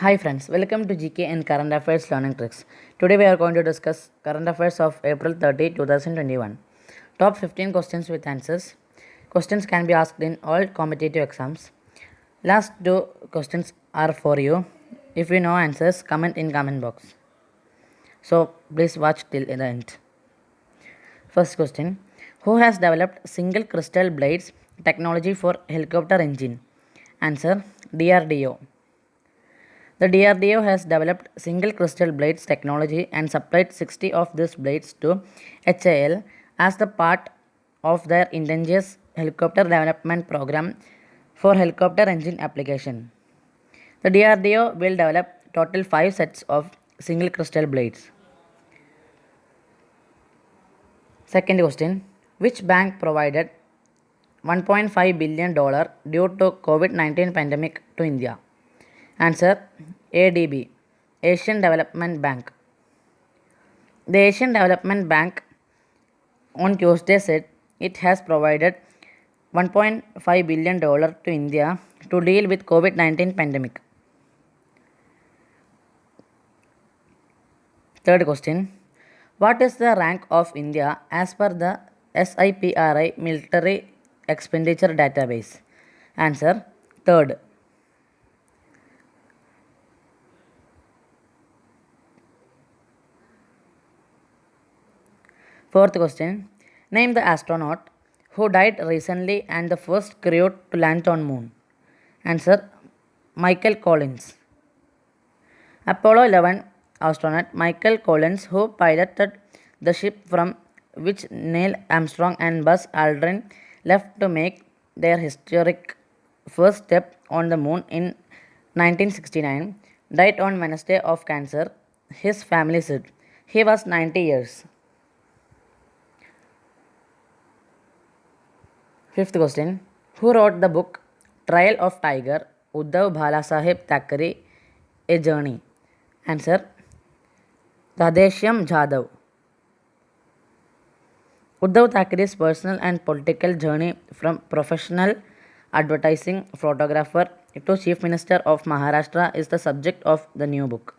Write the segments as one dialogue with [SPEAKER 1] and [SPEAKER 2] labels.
[SPEAKER 1] Hi friends, welcome to GK and Current Affairs Learning Tricks. Today we are going to discuss current affairs of April 30, 2021. Top 15 questions with answers. Questions can be asked in all competitive exams. Last two questions are for you. If you know answers, comment in comment box. So please watch till the end. First question. Who has developed single crystal blades technology for helicopter engine? Answer DRDO. The DRDO has developed single crystal blades technology and supplied 60 of these blades to HAL as the part of their indigenous helicopter development program for helicopter engine application. The DRDO will develop total 5 sets of single crystal blades. Second question. Which bank provided $1.5 billion due to COVID-19 pandemic to India? Answer ADB, Asian Development Bank. The Asian Development Bank on Tuesday said it has provided $1.5 billion to India to deal with COVID-19 pandemic. Third question. What is the rank of India as per the SIPRI military expenditure database? Answer third. Fourth question. Name the astronaut who died recently and the first crew to land on moon. Answer Michael Collins. Apollo 11 astronaut Michael Collins, who piloted the ship from which Neil Armstrong and Buzz Aldrin left to make their historic first step on the moon in 1969, died on Wednesday of cancer, his family said. He was 90 years. Fifth question. Who wrote the book Trial of Tiger, Uddhav Balasaheb Thackeray, A Journey? Answer Radheshyam Jadhav. Uddhav Thackeray's personal and political journey from professional advertising photographer to Chief Minister of Maharashtra is the subject of the new book.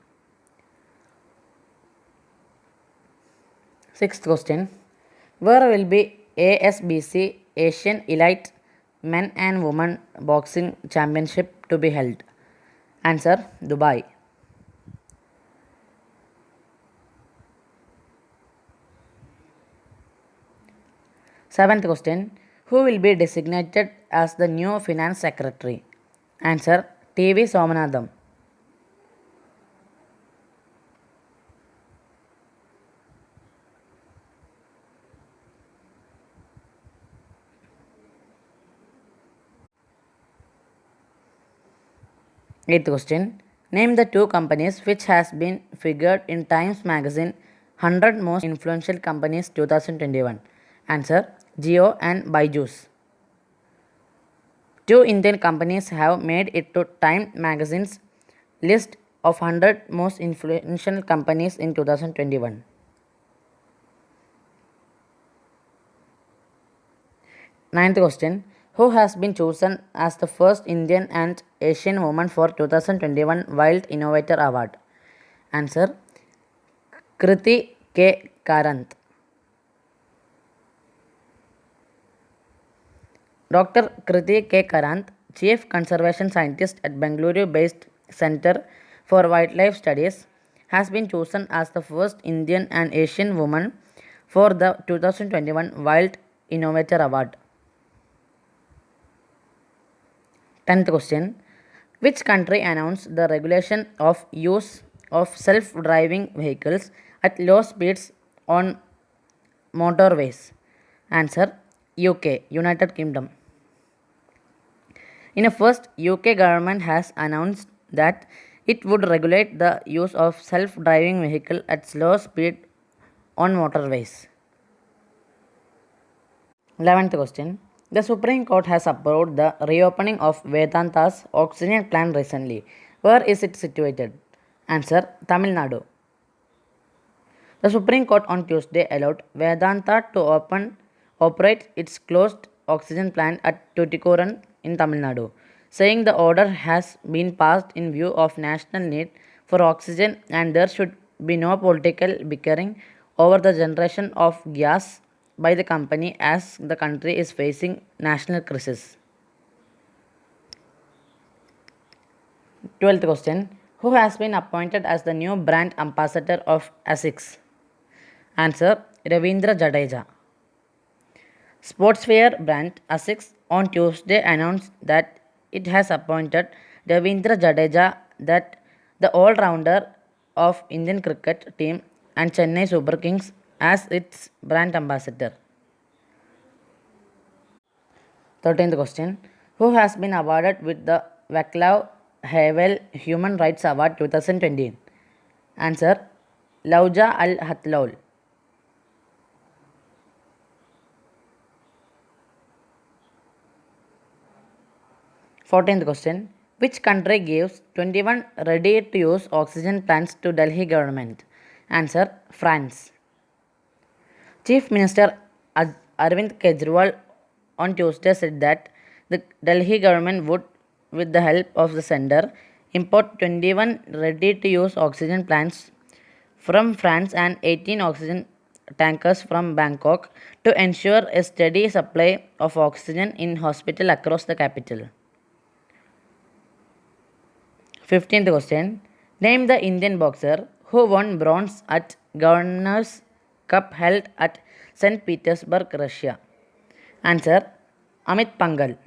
[SPEAKER 1] Sixth question. Where will be ASBC Asian Elite Men and Women Boxing Championship to be held? Answer Dubai. Seventh question. Who will be designated as the new finance secretary? Answer TV Somanathan. Eighth question. Name the two companies which has been figured in Times Magazine 100 Most Influential Companies 2021. Answer Jio and Byju's. Two Indian companies have made it to Time Magazine's list of 100 most influential companies in 2021. Ninth question. Who has been chosen as the first Indian and Asian woman for 2021 Wild Innovator Award? Answer Kriti K. Karanth. Dr. Kriti K. Karanth, Chief Conservation Scientist at Bengaluru-based Center for Wildlife Studies, has been chosen as the first Indian and Asian woman for the 2021 Wild Innovator Award. 10th question. Which country announced the regulation of use of self-driving vehicles at low speeds on motorways? Answer UK, United Kingdom. In a first, UK government has announced that it would regulate the use of self-driving vehicle at slow speed on motorways. 11th question. The Supreme Court has approved the reopening of Vedanta's oxygen plant recently. Where is it situated? Answer Tamil Nadu. The Supreme Court on Tuesday allowed Vedanta to operate its closed oxygen plant at Tuticorin in Tamil Nadu. saying the order has been passed in view of national need for oxygen and there should be no political bickering over the generation of gas by the company as the country is facing national crisis. 12th question. Who has been appointed as the new brand ambassador of ASICS? Answer, Ravindra Jadeja. Sportswear brand ASICS on Tuesday announced that it has appointed Ravindra Jadeja, that the all-rounder of Indian cricket team and Chennai Super Kings, as its brand ambassador. 13th question. Who has been awarded with the Vaclav Havel Human Rights Award 2020? Answer, Lauja Al Hatloul. 14th question. Which country gives 21 ready-to-use oxygen plants to Delhi government? Answer, France. Chief Minister Arvind Kejriwal on Tuesday said that the Delhi government would, with the help of the sender, import 21 ready-to-use oxygen plants from France and 18 oxygen tankers from Bangkok to ensure a steady supply of oxygen in hospitals across the capital. 15th question. Name the Indian boxer who won bronze at Governor's Cup held at St. Petersburg, Russia. Answer, Amit Pangal.